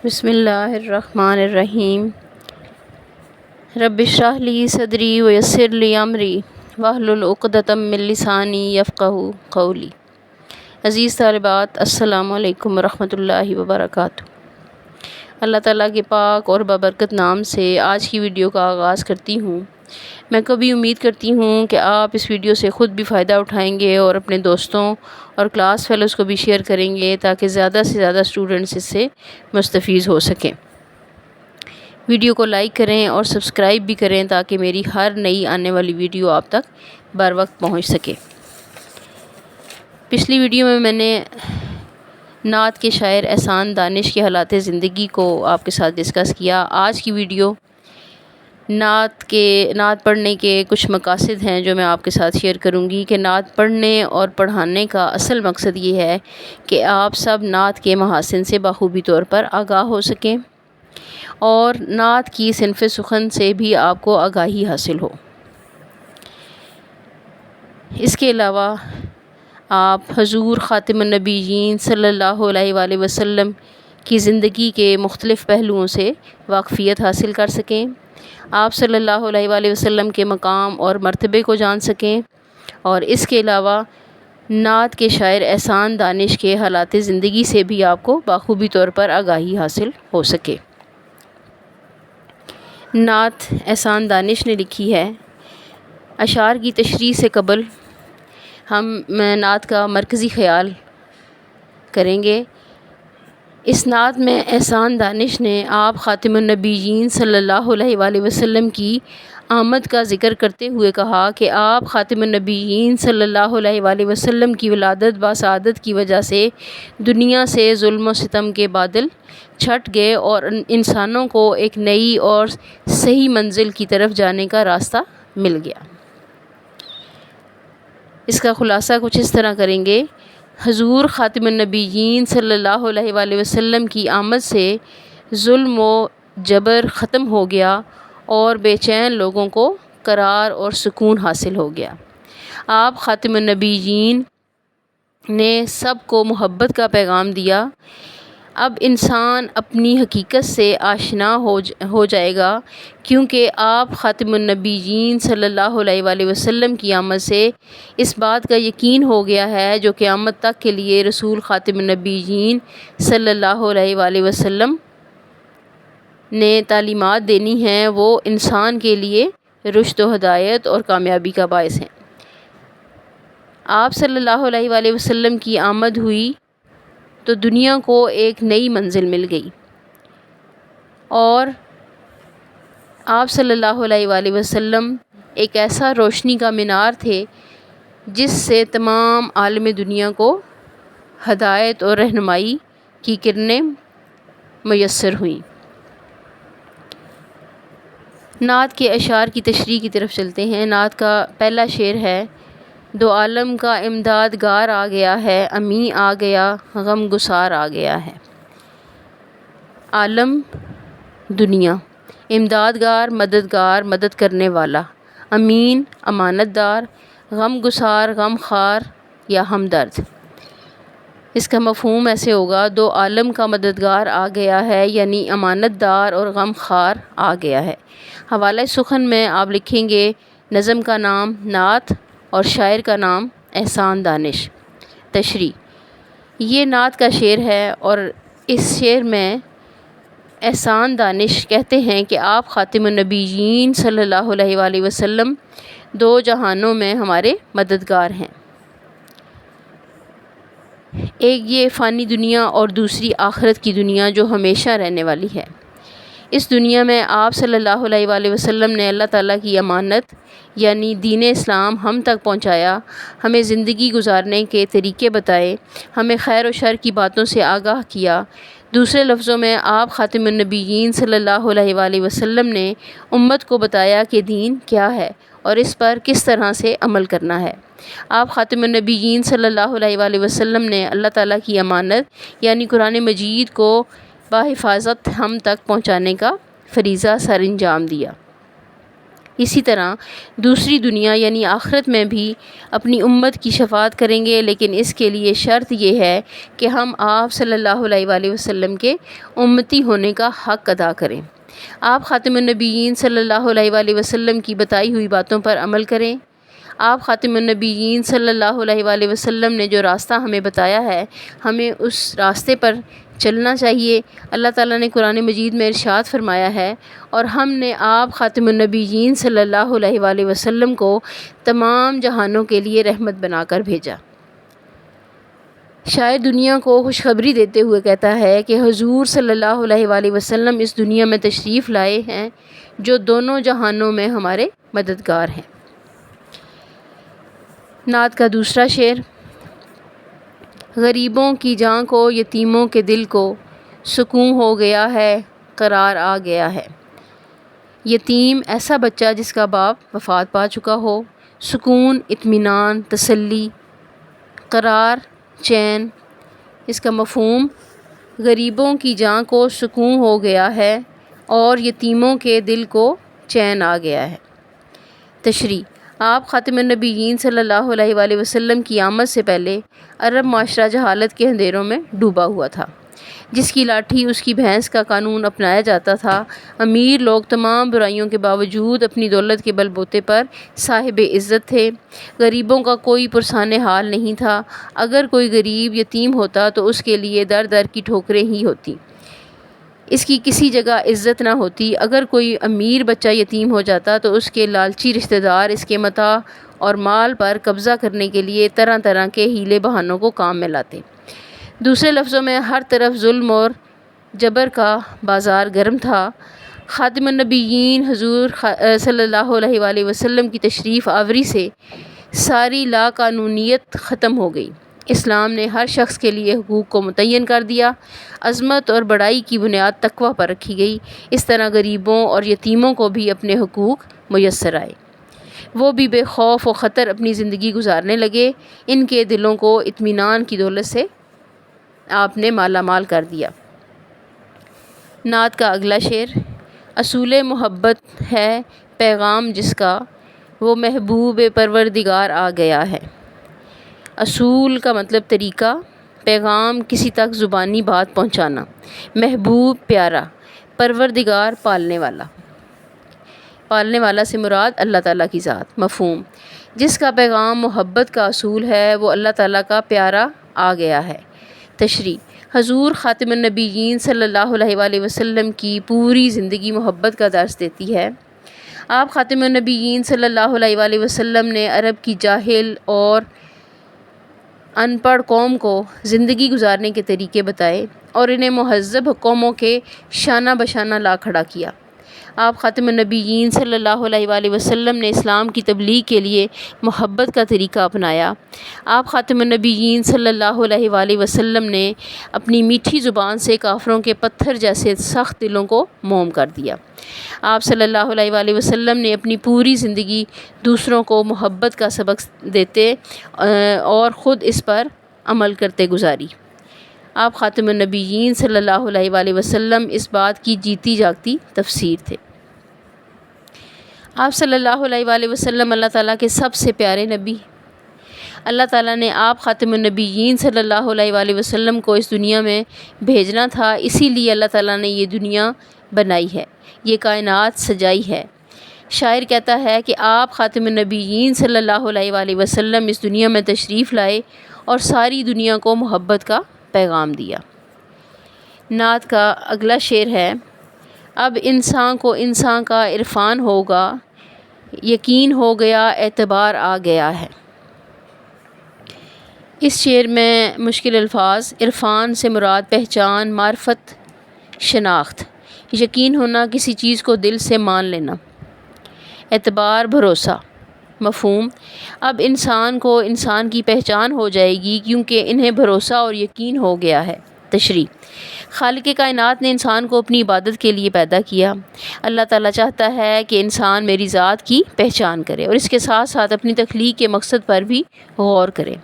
بسم اللہ الرحمن الرحیم۔ رب اشرح لی صدری ویسر لی امری واحلل عقدۃ من لسانی یفقہوا قولی۔ عزیز طالبات، السلام علیکم ورحمۃ اللہ وبرکاتہ۔ اللہ تعالیٰ کے پاک اور بابرکت نام سے آج کی ویڈیو کا آغاز کرتی ہوں۔ میں کبھی امید کرتی ہوں کہ آپ اس ویڈیو سے خود بھی فائدہ اٹھائیں گے اور اپنے دوستوں اور کلاس فیلوز کو بھی شیئر کریں گے تاکہ زیادہ سے زیادہ اسٹوڈنٹس اس سے مستفید ہو سکیں۔ ویڈیو کو لائک کریں اور سبسکرائب بھی کریں تاکہ میری ہر نئی آنے والی ویڈیو آپ تک بر وقت پہنچ سکے۔ پچھلی ویڈیو میں نے نعت کے شاعر احسان دانش کے حالات زندگی کو آپ کے ساتھ ڈسکس کیا۔ آج کی ویڈیو نعت پڑھنے کے کچھ مقاصد ہیں جو میں آپ کے ساتھ شیئر کروں گی کہ نعت پڑھنے اور پڑھانے کا اصل مقصد یہ ہے کہ آپ سب نعت کے محاسن سے بخوبی طور پر آگاہ ہو سکیں اور نعت کی صنف سخن سے بھی آپ کو آگاہی حاصل ہو۔ اس کے علاوہ آپ حضور خاتم النبیین صلی اللہ علیہ وآلہ وسلم کی زندگی کے مختلف پہلوؤں سے واقفیت حاصل کر سکیں، آپ صلی اللہ علیہ وآلہ وسلم کے مقام اور مرتبے کو جان سکیں، اور اس کے علاوہ نعت کے شاعر احسان دانش کے حالات زندگی سے بھی آپ کو بخوبی طور پر آگاہی حاصل ہو سکے۔ نعت احسان دانش نے لکھی ہے۔ اشعار کی تشریح سے قبل ہم نعت کا مرکزی خیال کریں گے۔ اس نعت میں احسان دانش نے آپ خاتم النبیین صلی اللہ علیہ وآلہ وسلم کی آمد کا ذکر کرتے ہوئے کہا کہ آپ خاتم النبیین صلی اللہ علیہ وآلہ وسلم کی ولادت بسعادت کی وجہ سے دنیا سے ظلم و ستم کے بادل چھٹ گئے اور انسانوں کو ایک نئی اور صحیح منزل کی طرف جانے کا راستہ مل گیا۔ اس کا خلاصہ کچھ اس طرح کریں گے۔ حضور خاتم النبیین صلی اللہ علیہ وآلہ وسلم کی آمد سے ظلم و جبر ختم ہو گیا اور بے چین لوگوں کو قرار اور سکون حاصل ہو گیا۔ آپ خاتم النبیین نے سب کو محبت کا پیغام دیا۔ اب انسان اپنی حقیقت سے آشنا ہو جائے گا، کیونکہ آپ خاتم النبیین صلی اللہ علیہ وآلہ وسلم کی آمد سے اس بات کا یقین ہو گیا ہے جو قیامت تک کے لیے رسول خاتم النبیین صلی اللہ علیہ وآلہ وسلم نے تعلیمات دینی ہیں، وہ انسان کے لیے رشد و ہدایت اور کامیابی کا باعث ہیں۔ آپ صلی اللہ علیہ وآلہ وسلم کی آمد ہوئی تو دنیا کو ایک نئی منزل مل گئی، اور آپ صلی اللہ علیہ وآلہ وسلم ایک ایسا روشنی کا مینار تھے جس سے تمام عالم دنیا کو ہدایت اور رہنمائی کی کرنیں میسر ہوئیں۔ نعت کے اشعار کی تشریح کی طرف چلتے ہیں۔ نعت کا پہلا شعر ہے: دو عالم کا امدادگار آ گیا ہے، امیں آ گیا، غم گسار آ گیا ہے۔ عالم دنیا، امدادگار مددگار مدد کرنے والا، امین امانت دار، غم گسار غم خوار یا ہمدرد۔ اس کا مفہوم ایسے ہوگا: دو عالم کا مددگار آ گیا ہے، یعنی امانت دار اور غم خوار آ گیا ہے۔ حوالہ سخن میں آپ لکھیں گے نظم کا نام نعت اور شاعر کا نام احسان دانش۔ تشریح: یہ نعت کا شعر ہے اور اس شعر میں احسان دانش کہتے ہیں کہ آپ خاتم النبیین صلی اللہ علیہ وآلہ وسلم دو جہانوں میں ہمارے مددگار ہیں، ایک یہ فانی دنیا اور دوسری آخرت کی دنیا جو ہمیشہ رہنے والی ہے۔ اس دنیا میں آپ صلی اللہ علیہ وآلہ وسلم نے اللہ تعالیٰ کی امانت یعنی دین اسلام ہم تک پہنچایا، ہمیں زندگی گزارنے کے طریقے بتائے، ہمیں خیر و شر کی باتوں سے آگاہ کیا۔ دوسرے لفظوں میں آپ خاتم النبیین صلی اللہ علیہ وآلہ وسلم نے امت کو بتایا کہ دین کیا ہے اور اس پر کس طرح سے عمل کرنا ہے۔ آپ خاتم النبیین صلی اللہ علیہ وآلہ وسلم نے اللہ تعالیٰ کی امانت یعنی قرآن مجید کو بحفاظت ہم تک پہنچانے کا فریضہ سر انجام دیا۔ اسی طرح دوسری دنیا یعنی آخرت میں بھی اپنی امت کی شفاعت کریں گے، لیکن اس کے لیے شرط یہ ہے کہ ہم آپ صلی اللہ علیہ وآلہ وسلم کے امتی ہونے کا حق ادا کریں۔ آپ خاتم النبیین صلی اللہ علیہ وآلہ وسلم کی بتائی ہوئی باتوں پر عمل کریں۔ آپ خاتم النبیین صلی اللہ علیہ وآلہ وسلم نے جو راستہ ہمیں بتایا ہے، ہمیں اس راستے پر چلنا چاہیے۔ اللہ تعالیٰ نے قرآن مجید میں ارشاد فرمایا ہے، اور ہم نے آپ خاتم النبیین صلی اللہ علیہ وآلہ وسلم کو تمام جہانوں کے لیے رحمت بنا کر بھیجا۔ شاعر دنیا کو خوشخبری دیتے ہوئے کہتا ہے کہ حضور صلی اللہ علیہ وآلہ وسلم اس دنیا میں تشریف لائے ہیں جو دونوں جہانوں میں ہمارے مددگار ہیں۔ نعت کا دوسرا شعر۔ غریبوں کی جان کو، یتیموں کے دل کو، سکون ہو گیا ہے، قرار آ گیا ہے۔ یتیم ایسا بچہ جس کا باپ وفات پا چکا ہو۔ سکون اطمینان، تسلی، قرار چین۔ اس کا مفہوم: غریبوں کی جان کو سکون ہو گیا ہے اور یتیموں کے دل کو چین آ گیا ہے۔ تشریح: آپ خاتم النبیین صلی اللہ علیہ وآلہ وسلم کی آمد سے پہلے عرب معاشرہ جہالت کے اندھیروں میں ڈوبا ہوا تھا۔ جس کی لاٹھی اس کی بھینس کا قانون اپنایا جاتا تھا۔ امیر لوگ تمام برائیوں کے باوجود اپنی دولت کے بل بوتے پر صاحب عزت تھے۔ غریبوں کا کوئی پرسان حال نہیں تھا۔ اگر کوئی غریب یتیم ہوتا تو اس کے لیے در در کی ٹھوکریں ہی ہوتی، اس کی کسی جگہ عزت نہ ہوتی۔ اگر کوئی امیر بچہ یتیم ہو جاتا تو اس کے لالچی رشتہ دار اس کے متاع اور مال پر قبضہ کرنے کے لیے طرح طرح کے ہیلے بہانوں کو کام میں لاتے۔ دوسرے لفظوں میں ہر طرف ظلم اور جبر کا بازار گرم تھا۔ خاتم النبیین حضور صلی اللہ علیہ وآلہ وسلم کی تشریف آوری سے ساری لا قانونیت ختم ہو گئی۔ اسلام نے ہر شخص کے لیے حقوق کو متعین کر دیا۔ عظمت اور بڑائی کی بنیاد تقویٰ پر رکھی گئی۔ اس طرح غریبوں اور یتیموں کو بھی اپنے حقوق میسر آئے۔ وہ بھی بے خوف و خطر اپنی زندگی گزارنے لگے۔ ان کے دلوں کو اطمینان کی دولت سے آپ نے مالا مال کر دیا۔ نعت کا اگلا شعر۔ اصول محبت ہے پیغام جس کا، وہ محبوب پروردگار آ گیا ہے۔ اصول کا مطلب طریقہ، پیغام کسی تک زبانی بات پہنچانا۔ محبوب پیارا، پروردگار پالنے والا۔ پالنے والا سے مراد اللہ تعالیٰ کی ذات۔ مفہوم: جس کا پیغام محبت کا اصول ہے وہ اللہ تعالیٰ کا پیارا آ گیا ہے۔ تشریح: حضور خاتم النبیین صلی اللہ علیہ وآلہ وسلم کی پوری زندگی محبت کا درس دیتی ہے۔ آپ خاتم النبیین صلی اللہ علیہ وآلہ وسلم نے عرب کی جاہل اور ان پڑھ قوم کو زندگی گزارنے کے طریقے بتائے اور انہیں مہذب قوموں کے شانہ بشانہ لا کھڑا کیا۔ آپ خاتم النبیین صلی اللہ علیہ وآلہ وسلم نے اسلام کی تبلیغ کے لیے محبت کا طریقہ اپنایا۔ آپ خاتم النبیین صلی اللہ علیہ وآلہ وسلم نے اپنی میٹھی زبان سے کافروں کے پتھر جیسے سخت دلوں کو موم کر دیا۔ آپ صلی اللہ علیہ وآلہ وسلم نے اپنی پوری زندگی دوسروں کو محبت کا سبق دیتے اور خود اس پر عمل کرتے گزاری۔ آپ خاتم النبیین صلی اللہ علیہ وآلہ وسلم اس بات کی جیتی جاگتی تفسیر تھے۔ آپ صلی اللہ علیہ وآلہ وسلم اللہ تعالیٰ کے سب سے پیارے نبی۔ اللہ تعالیٰ نے آپ خاتم النبیین صلی اللہ علیہ وآلہ وسلم کو اس دنیا میں بھیجنا تھا، اسی لیے اللہ تعالیٰ نے یہ دنیا بنائی ہے، یہ کائنات سجائی ہے۔ شاعر کہتا ہے کہ آپ خاتم النبیین صلی اللہ علیہ وآلہ وسلم اس دنیا میں تشریف لائے اور ساری دنیا کو محبت کا پیغام دیا۔ نعت کا اگلا شعر ہے۔ اب انسان کو انسان کا عرفان ہوگا، یقین ہو گیا، اعتبار آ گیا ہے۔ اس شعر میں مشکل الفاظ۔ عرفان سے مراد پہچان، معرفت، شناخت۔ یقین ہونا، کسی چیز کو دل سے مان لینا۔ اعتبار، بھروسہ۔ مفہوم: اب انسان کو انسان کی پہچان ہو جائے گی کیونکہ انہیں بھروسہ اور یقین ہو گیا ہے۔ تشریح: خالق کائنات نے انسان کو اپنی عبادت کے لیے پیدا کیا۔ اللہ تعالیٰ چاہتا ہے کہ انسان میری ذات کی پہچان کرے اور اس کے ساتھ ساتھ اپنی تخلیق کے مقصد پر بھی غور کرے۔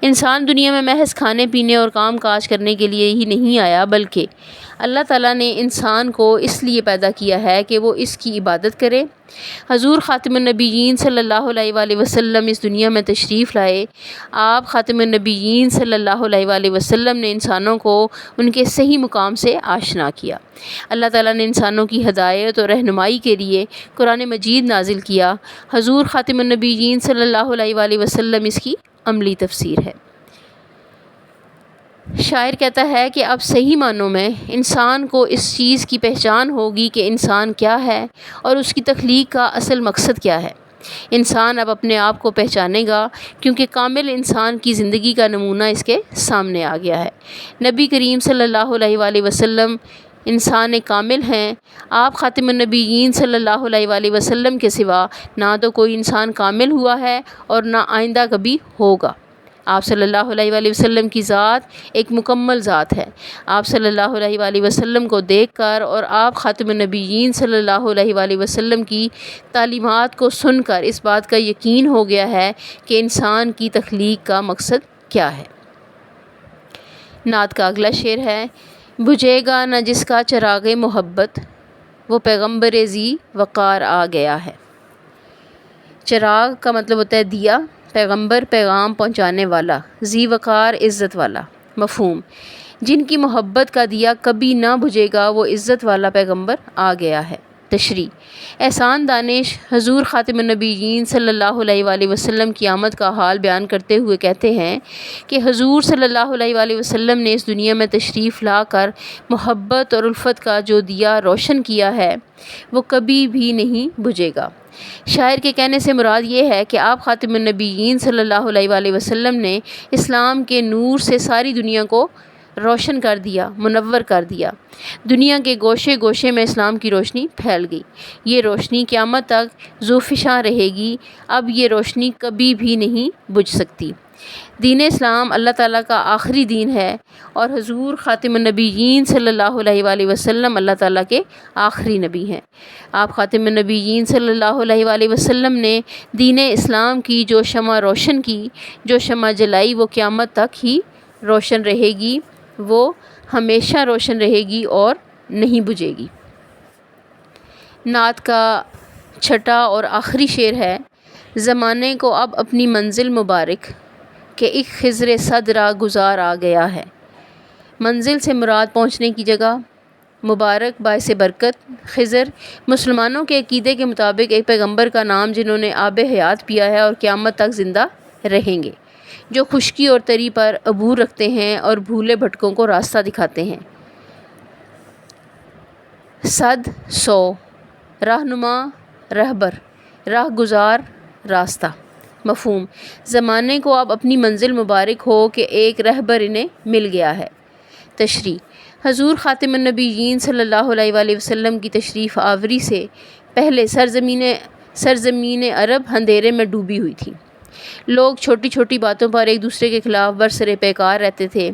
انسان دنیا میں محض کھانے پینے اور کام کاج کرنے کے لیے ہی نہیں آیا، بلکہ اللہ تعالیٰ نے انسان کو اس لیے پیدا کیا ہے کہ وہ اس کی عبادت کرے۔ حضور خاتم النبیین صلی اللہ علیہ وآلہ وسلم اس دنیا میں تشریف لائے۔ آپ خاتم النبیین صلی اللہ علیہ وآلہ وسلم نے انسانوں کو ان کے صحیح مقام سے آشنا کیا۔ اللہ تعالیٰ نے انسانوں کی ہدایت اور رہنمائی کے لیے قرآن مجید نازل کیا۔ حضور خاتم النبیین صلی اللہ علیہ وآلہ وسلم اس کی عملی تفسیر ہے۔ شاعر کہتا ہے کہ اب صحیح معنوں میں انسان کو اس چیز کی پہچان ہوگی کہ انسان کیا ہے اور اس کی تخلیق کا اصل مقصد کیا ہے۔ انسان اب اپنے آپ کو پہچانے گا، کیونکہ کامل انسان کی زندگی کا نمونہ اس کے سامنے آ گیا ہے۔ نبی کریم صلی اللہ علیہ وآلہ وسلم انسان کامل ہیں۔ آپ خاتم النبیین صلی اللہ علیہ وآلہ وسلم کے سوا نہ تو کوئی انسان کامل ہوا ہے اور نہ آئندہ کبھی ہوگا۔ آپ صلی اللہ علیہ وآلہ وسلم کی ذات ایک مکمل ذات ہے۔ آپ صلی اللہ علیہ وآلہ وسلم کو دیکھ کر اور آپ خاتم النبیین صلی اللہ علیہ وآلہ وسلم کی تعلیمات کو سن کر اس بات کا یقین ہو گیا ہے کہ انسان کی تخلیق کا مقصد کیا ہے۔ نعت کا اگلا شعر ہے: بجھے گا نہ جس کا چراغ محبت، وہ پیغمبر ذی وقار آ گیا ہے۔ چراغ کا مطلب ہوتا ہے دیا، پیغمبر پیغام پہنچانے والا، ذی وقار عزت والا۔ مفہوم: جن کی محبت کا دیا کبھی نہ بجھے گا وہ عزت والا پیغمبر آ گیا ہے۔ تشریح: احسان دانش حضور خاتم النبیین صلی اللہ علیہ وآلہ وسلم کی آمد کا حال بیان کرتے ہوئے کہتے ہیں کہ حضور صلی اللہ علیہ وآلہ وسلم نے اس دنیا میں تشریف لا کر محبت اور الفت کا جو دیا روشن کیا ہے وہ کبھی بھی نہیں بجھے گا۔ شاعر کے کہنے سے مراد یہ ہے کہ آپ خاتم النبیین صلی اللہ علیہ وآلہ وسلم نے اسلام کے نور سے ساری دنیا کو روشن کر دیا، منور کر دیا۔ دنیا کے گوشے گوشے میں اسلام کی روشنی پھیل گئی۔ یہ روشنی قیامت تک ذوفشاں رہے گی۔ اب یہ روشنی کبھی بھی نہیں بجھ سکتی۔ دین اسلام اللہ تعالیٰ کا آخری دین ہے اور حضور خاتم النبیین صلی اللہ علیہ وآلہ وسلم اللہ تعالیٰ کے آخری نبی ہیں۔ آپ خاتم النبیین صلی اللہ علیہ وآلہ وسلم نے دین اسلام کی جو شمع روشن کی، جو شمع جلائی، وہ قیامت تک ہی روشن رہے گی، وہ ہمیشہ روشن رہے گی اور نہیں بجھے گی۔ نعت کا چھٹا اور آخری شعر ہے: زمانے کو اب اپنی منزل مبارک، کہ ایک خضر صد راہ گزار آ گیا ہے۔ منزل سے مراد پہنچنے کی جگہ، مبارک باعث برکت۔ خضر مسلمانوں کے عقیدے کے مطابق ایک پیغمبر کا نام جنہوں نے آب حیات پیا ہے اور قیامت تک زندہ رہیں گے، جو خشکی اور تری پر عبور رکھتے ہیں اور بھولے بھٹکوں کو راستہ دکھاتے ہیں۔ صد سو، رہنما رہبر، راہ گزار راستہ۔ مفہوم: زمانے کو اب اپنی منزل مبارک ہو کہ ایک رہبر انہیں مل گیا ہے۔ تشریح: حضور خاتم النبیین صلی اللہ علیہ وآلہ وسلم کی تشریف آوری سے پہلے سرزمین عرب اندھیرے میں ڈوبی ہوئی تھی۔ لوگ چھوٹی چھوٹی باتوں پر ایک دوسرے کے خلاف برسر پیکار رہتے تھے۔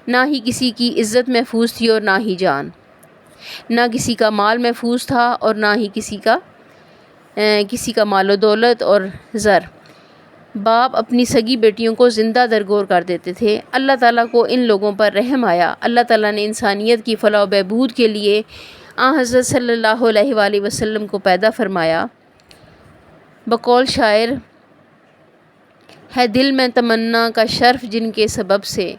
نہ ہی کسی کی عزت محفوظ تھی اور نہ ہی جان۔ نہ کسی کا مال محفوظ تھا اور نہ ہی کسی کا مال و دولت اور زر۔ باپ اپنی سگی بیٹیوں کو زندہ درگور کر دیتے تھے۔ اللہ تعالیٰ کو ان لوگوں پر رحم آیا۔ اللہ تعالیٰ نے انسانیت کی فلاح و بہبود کے لیے حضرت صلی اللہ علیہ وآلہ وسلم کو پیدا فرمایا۔ بقول شاعر: ہے دل میں تمنا کا شرف جن کے سبب سے،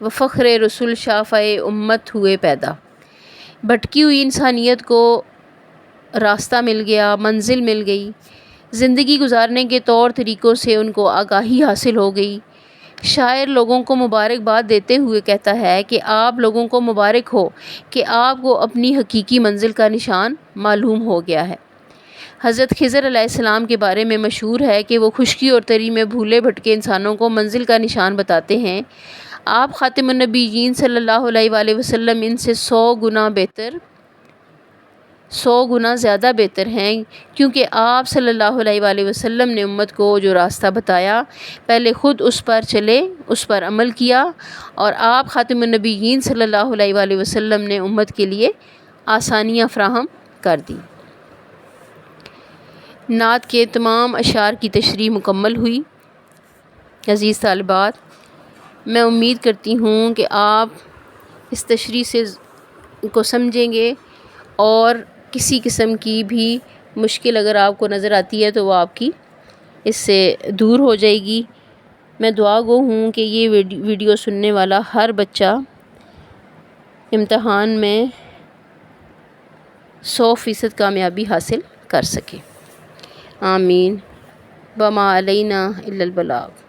وہ فخر رسول شافع امت ہوئے پیدا۔ بھٹکی ہوئی انسانیت کو راستہ مل گیا، منزل مل گئی۔ زندگی گزارنے کے طور طریقوں سے ان کو آگاہی حاصل ہو گئی۔ شاعر لوگوں کو مبارکباد دیتے ہوئے کہتا ہے کہ آپ لوگوں کو مبارک ہو کہ آپ کو اپنی حقیقی منزل کا نشان معلوم ہو گیا ہے۔ حضرت خضر علیہ السلام کے بارے میں مشہور ہے کہ وہ خشکی اور تری میں بھولے بھٹکے انسانوں کو منزل کا نشان بتاتے ہیں۔ آپ خاتم النبیین صلی اللہ علیہ وآلہ وسلم ان سے 100 گنا زیادہ بہتر ہیں، کیونکہ آپ صلی اللہ علیہ وآلہ وسلم نے امت کو جو راستہ بتایا، پہلے خود اس پر چلے، اس پر عمل کیا، اور آپ خاتم النبیین صلی اللہ علیہ وآلہ وسلم نے امت کے لیے آسانیاں فراہم کر دیں۔ نعت کے تمام اشعار کی تشریح مکمل ہوئی۔ عزیز طالبات، میں امید کرتی ہوں کہ آپ اس تشریح سے کو سمجھیں گے اور کسی قسم کی بھی مشکل اگر آپ کو نظر آتی ہے تو وہ آپ کی اس سے دور ہو جائے گی۔ میں دعا گو ہوں کہ یہ ویڈیو سننے والا ہر بچہ امتحان میں 100% کامیابی حاصل کر سکے۔ آمین۔ وما علینا الا البلاغ۔